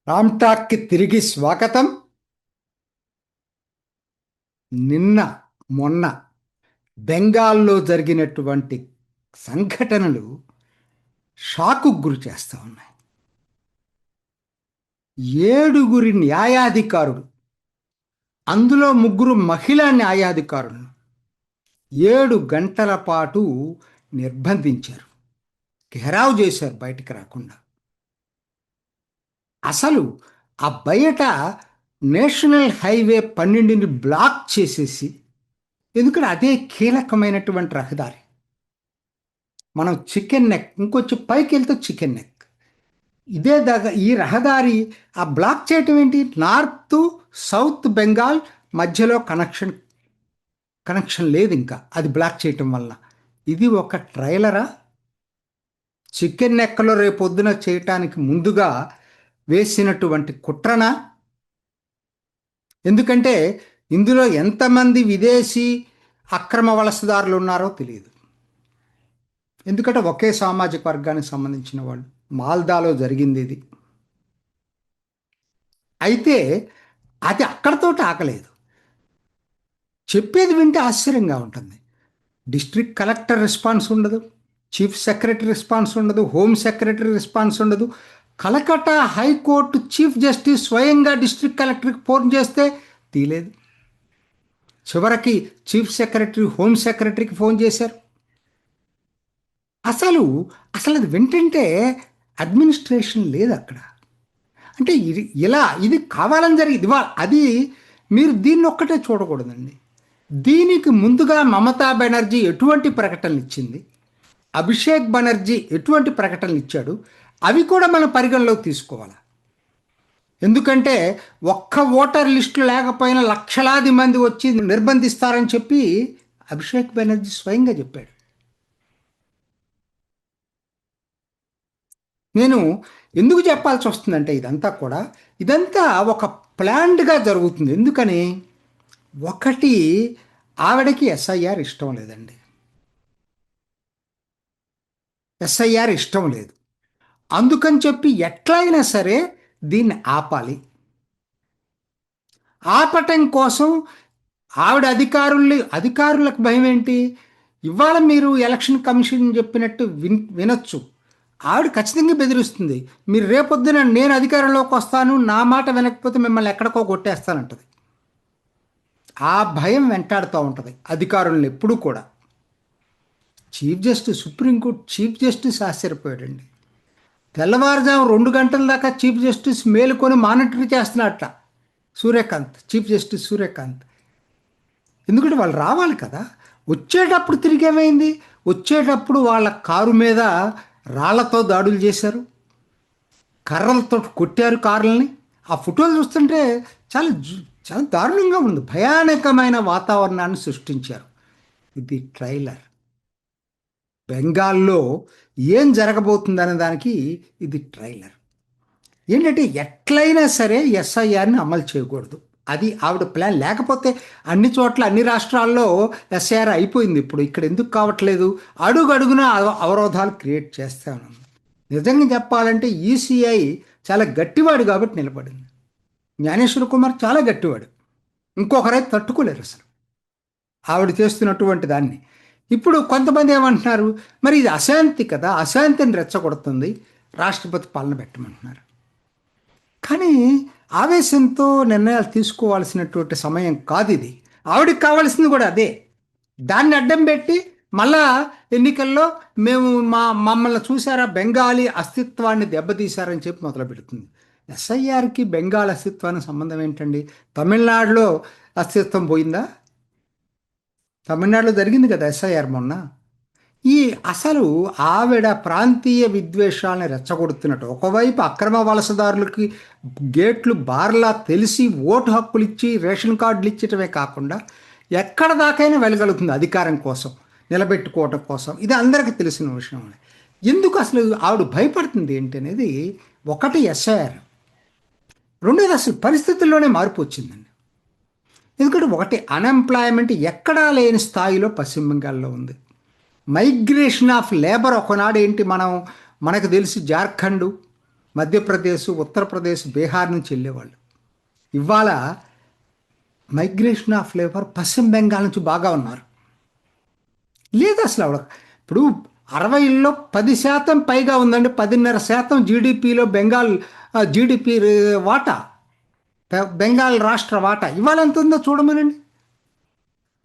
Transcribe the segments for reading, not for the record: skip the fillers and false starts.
రామ్టాక్కి తిరిగి స్వాగతం. నిన్న మొన్న బెంగాల్లో జరిగినటువంటి సంఘటనలు షాకు గురి చేస్తూ ఉన్నాయి. 7 న్యాయాధికారులు, అందులో 3 మహిళా న్యాయాధికారులను 7 గంటల పాటు నిర్బంధించారు, ఘెరావ్ చేశారు బయటికి రాకుండా. అసలు ఆ బయట నేషనల్ హైవే 12ని బ్లాక్ చేసేసి, ఎందుకంటే అదే కీలకమైనటువంటి రహదారి. మనం చికెన్ నెక్, ఇంకొంచెం పైకి వెళ్తే చికెన్ నెక్, ఇదే దగ్గర ఈ రహదారి ఆ బ్లాక్ చేయటం ఏంటి? నార్త్ సౌత్ బెంగాల్ మధ్యలో కనెక్షన్ లేదు, ఇంకా అది బ్లాక్ చేయటం వల్ల. ఇది ఒక ట్రైలరా? చికెన్ నెక్కలో రేపొద్దున చేయటానికి ముందుగా వేసినటువంటి కుట్రనా? ఎందుకంటే ఇందులో ఎంతమంది విదేశీ అక్రమ వలసదారులు ఉన్నారో తెలియదు. ఎందుకంటే ఒకే సామాజిక వర్గానికి సంబంధించిన వాళ్ళు. మాల్దాలో జరిగింది ఇది. అయితే అది అక్కడతోటి ఆగలేదు. చెప్పేది వింటే ఆశ్చర్యంగా ఉంటుంది. డిస్ట్రిక్ట్ కలెక్టర్ రెస్పాన్స్ ఉండదు, చీఫ్ సెక్రటరీ రెస్పాన్స్ ఉండదు, హోమ్ సెక్రటరీ రెస్పాన్స్ ఉండదు. కలకట్టా హైకోర్టు చీఫ్ జస్టిస్ స్వయంగా డిస్ట్రిక్ట్ కలెక్టర్కి ఫోన్ చేస్తే తీలేదు. చివరికి చీఫ్ సెక్రటరీ, హోమ్ సెక్రటరీకి ఫోన్ చేశారు. అసలు అసలు అది వింటుంటే అడ్మినిస్ట్రేషన్ లేదు అక్కడ. అంటే ఇది కావాలని జరిగింది. అది మీరు దీన్ని ఒక్కటే చూడకూడదండి. దీనికి ముందుగా మమతా బెనర్జీ ఎటువంటి ప్రకటనలు ఇచ్చింది, అభిషేక్ బెనర్జీ ఎటువంటి ప్రకటనలు ఇచ్చాడు, అవి కూడా మనం పరిగణలోకి తీసుకోవాలి. ఎందుకంటే ఒక్క ఓటర్ లిస్టులు లేకపోయినా లక్షలాది మంది వచ్చి నిర్బంధిస్తారని చెప్పి అభిషేక్ బెనర్జీ స్వయంగా చెప్పాడు. నేను ఎందుకు చెప్పాల్సి వస్తుందంటే ఇదంతా ఒక ప్లాన్డ్గా జరుగుతుంది. ఎందుకని? ఒకటి, ఆవిడకి ఎస్ఐఆర్ ఇష్టం లేదండి. ఎస్ఐఆర్ ఇష్టం లేదు. అందుకని చెప్పి ఎట్లయినా సరే దీన్ని ఆపాలి. ఆపటం కోసం ఆవిడ అధికారులకు భయం ఏంటి? ఇవాళ మీరు ఎలక్షన్ కమిషన్ చెప్పినట్టు వినొచ్చు. ఆవిడ ఖచ్చితంగా బెదిరిస్తుంది. మీరు రేపొద్దున నేను అధికారంలోకి వస్తాను, నా మాట వినకపోతే మిమ్మల్ని ఎక్కడికో కొట్టేస్తానంటది. ఆ భయం వెంటాడుతూ ఉంటుంది అధికారులను ఎప్పుడూ కూడా. సుప్రీంకోర్టు చీఫ్ జస్టిస్ ఆశ్చర్యపోయాడండి. తెల్లవారుజాము 2 గంటల దాకా చీఫ్ జస్టిస్ మేలుకొని మానిటర్ చేస్తున్నట్ట చీఫ్ జస్టిస్ సూర్యకాంత్. ఎందుకంటే వాళ్ళు రావాలి కదా. వచ్చేటప్పుడు తిరిగేమైంది? వచ్చేటప్పుడు వాళ్ళ కారు మీద రాళ్లతో దాడులు చేశారు, కర్రలతో కొట్టారు కారులని. ఆ ఫోటోలు చూస్తుంటే చాలా చాలా దారుణంగా ఉంది. భయానకమైన వాతావరణాన్ని సృష్టించారు. ఇది ట్రైలర్. బెంగాల్లో ఏం జరగబోతుందనే దానికి ఇది ట్రైలర్. ఏంటంటే ఎట్లయినా సరే ఎస్ఐఆర్ని అమలు చేయకూడదు, అది ఆవిడ ప్లాన్. లేకపోతే అన్ని చోట్ల అన్ని రాష్ట్రాల్లో ఎస్ఐఆర్ అయిపోయింది. ఇప్పుడు ఇక్కడ ఎందుకు కావట్లేదు? అడుగడుగున అవరోధాలు క్రియేట్ చేస్తాను. నిజంగా చెప్పాలంటే ఈసీఐ చాలా గట్టివాడు కాబట్టి నిలబడింది. జ్ఞానేశ్వర కుమార్ చాలా గట్టివాడు, ఇంకొకరైతే తట్టుకోలేరు అసలు ఆవిడ చేస్తున్నటువంటి దాన్ని. ఇప్పుడు కొంతమంది ఏమంటున్నారు, మరి ఇది అశాంతి కదా, అశాంతిని రెచ్చగొడుతుంది, రాష్ట్రపతి పాలన పెట్టమంటున్నారు. కానీ ఆవేశంతో నిర్ణయాలు తీసుకోవాల్సినటువంటి సమయం కాదు ఇది. ఆవిడకి కావాల్సింది కూడా అదే. దాన్ని అడ్డం పెట్టి మళ్ళా ఎన్నికల్లో మేము మమ్మల్ని చూసారా, బెంగాలీ అస్తిత్వాన్ని దెబ్బతీశారని చెప్పి మొదలు పెడుతుంది. ఎస్ఐఆర్కి బెంగాల్ అస్తిత్వానికి సంబంధం ఏంటండి? తమిళనాడులో అస్తిత్వం పోయిందా? తమిళనాడులో జరిగింది కదా ఎస్ఐఆర్ మొన్న. అసలు ఆవిడ ప్రాంతీయ విద్వేషాలను రెచ్చగొడుతున్నట్టు, ఒకవైపు అక్రమ వలసదారులకి గేట్లు బార్లా తెలిసి ఓటు హక్కులు ఇచ్చి రేషన్ కార్డులు ఇచ్చటమే కాకుండా ఎక్కడ దాకైనా వెళ్ళగలుగుతుంది అధికారం కోసం, నిలబెట్టుకోవటం కోసం. ఇది అందరికీ తెలిసిన విషయం. ఎందుకు అసలు ఆవిడ భయపడుతుంది ఏంటి అనేది ఒకటి ఎస్ఐఆర్, రెండోది అసలు పరిస్థితుల్లోనే మార్పు వచ్చిందండి. ఎందుకంటే ఒకటి, అన్ఎంప్లాయ్మెంట్ ఎక్కడా లేని స్థాయిలో పశ్చిమ బెంగాల్లో ఉంది. మైగ్రేషన్ ఆఫ్ లేబర్ ఒకనాడు ఏంటి, మనకు తెలిసి జార్ఖండ్, మధ్యప్రదేశ్, ఉత్తరప్రదేశ్, బీహార్ నుంచి వెళ్ళేవాళ్ళు. ఇవాళ మైగ్రేషన్ ఆఫ్ లేబర్ పశ్చిమ బెంగాల్ నుంచి బాగా ఉన్నారు. లేదు అసలు ఇప్పుడు 60లో 10% పైగా ఉందండి. 10.5% జీడిపిలో బెంగాల్ జీడిపి వాటా, బెంగాల్ రాష్ట్ర వాటా ఇవాళ ఎంత ఉందో చూడమనండి.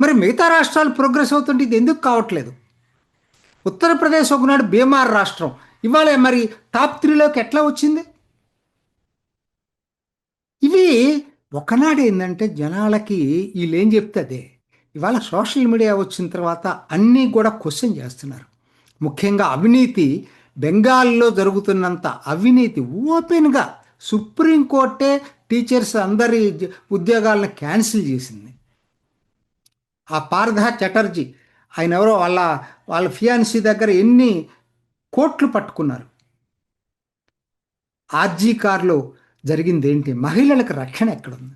మరి మిగతా రాష్ట్రాలు ప్రోగ్రెస్ అవుతుంటే ఇది ఎందుకు కావట్లేదు? ఉత్తరప్రదేశ్ ఒకనాడు బీమార్ రాష్ట్రం, ఇవాళ మరి టాప్ 3లోకి ఎట్లా వచ్చింది? ఇవి ఒకనాడు ఏంటంటే జనాలకి వీళ్ళు ఏం చెప్తే అదే. ఇవాళ సోషల్ మీడియా వచ్చిన తర్వాత అన్నీ కూడా క్వశ్చన్ చేస్తున్నారు. ముఖ్యంగా అవినీతి, బెంగాల్లో జరుగుతున్నంత అవినీతి ఓపెన్గా సుప్రీంకోర్టే టీచర్స్ అందరి ఉద్యోగాలను క్యాన్సిల్ చేసింది. ఆ పార్థ చటర్జీ ఆయన ఎవరో వాళ్ళ ఫియాన్సీ దగ్గర ఎన్ని కోట్లు పట్టుకున్నారు. ఆర్జీ కార్లో జరిగింది ఏంటి? మహిళలకు రక్షణ ఎక్కడుంది?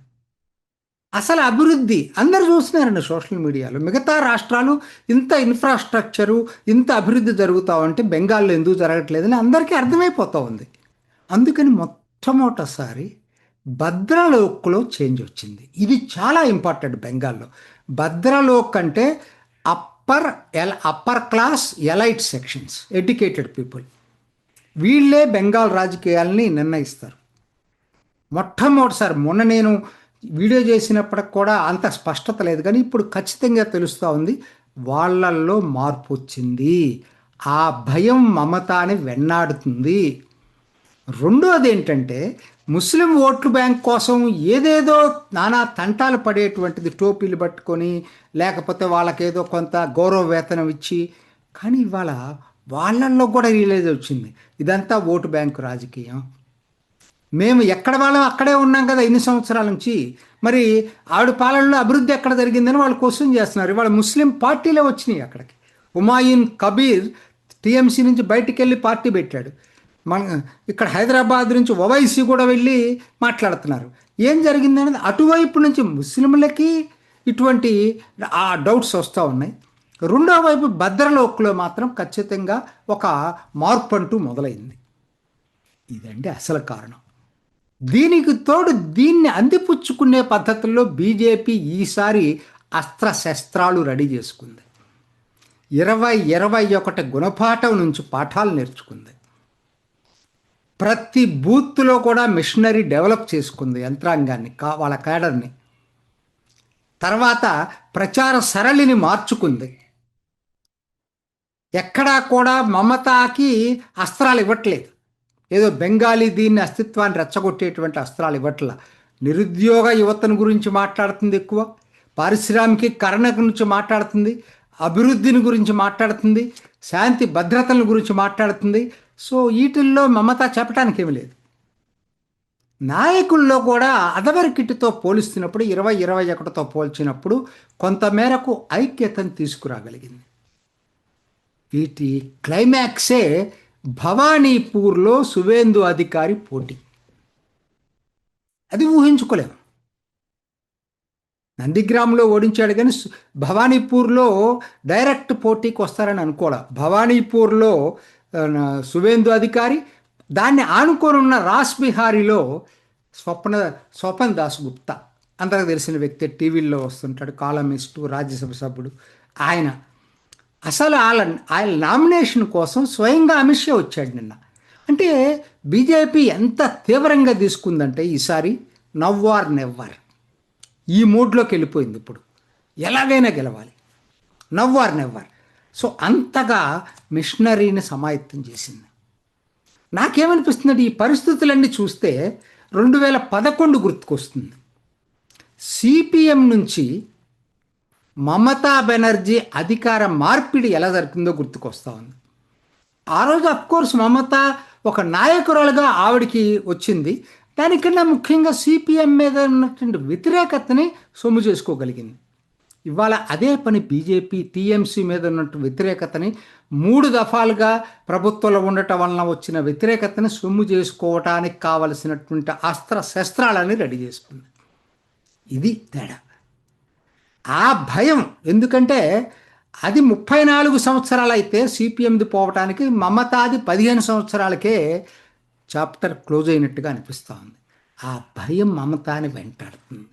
అసలు అభివృద్ధి అందరు చూస్తున్నారండి సోషల్ మీడియాలో. మిగతా రాష్ట్రాలు ఇంత ఇన్ఫ్రాస్ట్రక్చరు, ఇంత అభివృద్ధి జరుగుతూ ఉంటే బెంగాల్లో ఎందుకు జరగట్లేదని అందరికీ అర్థమైపోతూ ఉంది. అందుకని మొట్టమొదటిసారి భద్రలోక్లో చేంజ్ వచ్చింది. ఇది చాలా ఇంపార్టెంట్ బెంగాల్లో. భద్రలోక్ అంటే upper class elite sections, educated people, వీళ్ళే బెంగాల్ రాజకీయాలని నిర్ణయిస్తారు. మొట్టమొదటిసారి మొన్న నేను వీడియో చేసినప్పటికి కూడా అంత స్పష్టత లేదు, కానీ ఇప్పుడు ఖచ్చితంగా తెలుస్తూ ఉంది వాళ్ళల్లో మార్పు వచ్చింది. ఆ భయం మమతాని వెన్నాడుతుంది. రెండోది ఏంటంటే ముస్లిం ఓట్లు బ్యాంక్ కోసం ఏదేదో నానా తంటాలు పడేటువంటిది, టోపీలు పట్టుకొని, లేకపోతే వాళ్ళకేదో కొంత గౌరవ వేతనం ఇచ్చి. కానీ ఇవాళ వాళ్ళల్లో కూడా రియలైజ్ వచ్చింది ఇదంతా ఓటు బ్యాంకు రాజకీయం. మేము ఎక్కడ వాళ్ళం అక్కడే ఉన్నాం కదా ఇన్ని సంవత్సరాల నుంచి, మరి ఆవిడ పాలనలో అభివృద్ధి ఎక్కడ జరిగిందని వాళ్ళు క్వశ్చన్ చేస్తున్నారు. ఇవాళ ముస్లిం పార్టీలే వచ్చినాయి అక్కడికి. హుమాయూన్ కబీర్ టీఎంసీ నుంచి బయటికి వెళ్ళి పార్టీ పెట్టాడు. ఇక్కడ హైదరాబాద్ నుంచి ఓవైసీ కూడా వెళ్ళి మాట్లాడుతున్నారు. ఏం జరిగిందనేది అటువైపు నుంచి ముస్లింలకి ఇటువంటి ఆ డౌట్స్ వస్తూ ఉన్నాయి. రెండో వైపు భద్రలోక్లో మాత్రం ఖచ్చితంగా ఒక మార్పు అంటూ మొదలైంది. ఇదండి అసలు కారణం. దీనికి తోడు దీన్ని అందిపుచ్చుకునే పద్ధతుల్లో బీజేపీ ఈసారి అస్త్రశస్త్రాలు రెడీ చేసుకుంది. 21 గుణపాఠం నుంచి పాఠాలు నేర్చుకుంది. ప్రతి బూత్లో కూడా మిషనరీ డెవలప్ చేసుకుంది, యంత్రాంగాన్ని, వాళ్ళ క్యాడర్ని. తర్వాత ప్రచార సరళిని మార్చుకుంది. ఎక్కడా కూడా మమతాకి అస్త్రాలు ఇవ్వట్లేదు. ఏదో బెంగాలీ దీన్ని అస్తిత్వాన్ని రెచ్చగొట్టేటువంటి అస్త్రాలు ఇవ్వట్ల. నిరుద్యోగ యువతను గురించి మాట్లాడుతుంది ఎక్కువ, పారిశ్రామికీకరణ గురించి మాట్లాడుతుంది, అభివృద్ధిని గురించి మాట్లాడుతుంది, శాంతి భద్రతల గురించి మాట్లాడుతుంది. సో వీటిల్లో మమత చెప్పడానికి ఏమి లేదు. నాయకుల్లో కూడా అదవరికిటితో పోలిస్తున్నప్పుడు 2021తో పోల్చినప్పుడు కొంతమేరకు ఐక్యతను తీసుకురాగలిగింది. వీటి క్లైమాక్సే భవానీపూర్లో సువేందు అధికారి పోటీ. అది ఊహించుకోలేము. నందిగ్రామ్లో ఓడించాడు, కానీ భవానీపూర్లో డైరెక్ట్ పోటీకి వస్తారని అనుకోలే. భవానీపూర్లో సువేందు అధికారి, దాన్ని ఆనుకొని ఉన్న రాస్ బిహారీలో స్వపన్ దాస్ గుప్తా, అందరికి తెలిసిన వ్యక్తి, టీవీల్లో వస్తుంటాడు, కాలమిస్టు, రాజ్యసభ సభ్యుడు. ఆయన అసలు ఆయన నామినేషన్ కోసం స్వయంగా అమిత్ షా వచ్చాడు నిన్న. అంటే బీజేపీ ఎంత తీవ్రంగా తీసుకుందంటే ఈసారి నవ్ ఆర్ నెవర్ ఈ మూడ్లోకి వెళ్ళిపోయింది. ఇప్పుడు ఎలాగైనా గెలవాలి, నవ్ ఆర్ నెవర్. సో అంతగా మిషనరీని సమాయత్తం చేసింది. నాకేమనిపిస్తుంది, ఈ పరిస్థితులన్నీ చూస్తే 2011 గుర్తుకొస్తుంది. సిపిఎం నుంచి మమతా బెనర్జీ అధికార మార్పిడి ఎలా జరిగిందో గుర్తుకొస్తా ఉంది. ఆ రోజు అఫ్కోర్స్ మమత ఒక నాయకురాలుగా ఆవిడికి వచ్చింది. దానికన్నా ముఖ్యంగా సిపిఎం మీద ఉన్నటువంటి వ్యతిరేకతని సొమ్ము చేసుకోగలిగింది. ఇవాళ అదే పని బీజేపీ టీఎంసీ మీద ఉన్నట్టు వ్యతిరేకతని 3 దఫాలుగా ప్రభుత్వంలో ఉండటం వలన వచ్చిన వ్యతిరేకతని సొమ్ము చేసుకోవటానికి కావలసినటువంటి అస్త్ర శస్త్రాలని రెడీ చేసుకుంది. ఇది తేడా. ఆ భయం ఎందుకంటే అది 34 సంవత్సరాలు అయితే సిపిఎంది పోవటానికి, మమతాది 15 సంవత్సరాలకే చాప్టర్ క్లోజ్ అయినట్టుగా అనిపిస్తూ ఉంది. ఆ భయం మమతాని వెంటాడుతుంది.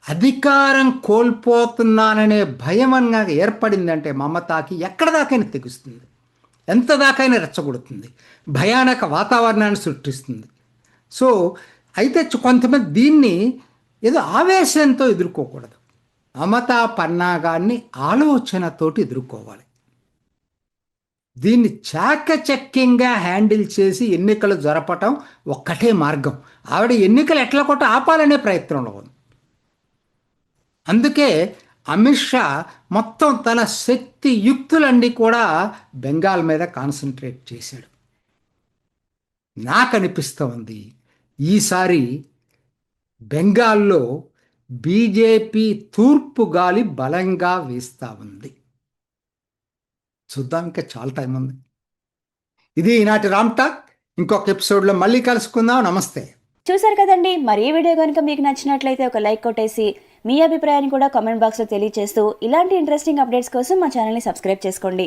అధికారం కోల్పోతున్నాననే భయం అన్నా ఏర్పడిందంటే మమతాకి ఎక్కడ దాకైనా తెగుస్తుంది, ఎంత దాకైనా రెచ్చగొడుతుంది, భయానక వాతావరణాన్ని సృష్టిస్తుంది. సో అయితే కొంతమంది దీన్ని ఏదో ఆవేశంతో ఎదుర్కోకూడదు, మమతా పన్నాగాన్ని ఆలోచనతోటి ఎదుర్కోవాలి. దీన్ని చాకచక్యంగా హ్యాండిల్ చేసి ఎన్నికలు జరపటం ఒక్కటే మార్గం. ఆవిడ ఎన్నికలు ఎట్లా కొట్ట ఆపాలనే ప్రయత్నంలో ఉంది. అందుకే అమిత్ షా మొత్తం తన శక్తి యుక్తులన్నీ కూడా బెంగాల్ మీద కాన్సన్ట్రేట్ చేశాడు. నాకు అనిపిస్తూ ఉంది ఈసారి బెంగాల్లో బీజేపీ తూర్పు గాలి బలంగా వీస్తూ ఉంది. చూద్దాం, ఇంకా చాలా టైం ఉంది. ఇది ఈనాటి రామ్ టాక్. ఇంకొక ఎపిసోడ్లో మళ్ళీ కలుసుకుందాం. నమస్తే. చూసారు కదండి, మరి ఈ వీడియో కనుక మీకు నచ్చినట్లయితే ఒక లైక్ కొట్టేసి మీ అభిప్రాయాన్ని కూడా కామెంట్ బాక్స్లో తెలియజేస్తూ ఇలాంటి ఇంట్రెస్టింగ్ అప్డేట్స్ కోసం మా ఛానల్ని సబ్స్క్రైబ్ చేసుకోండి.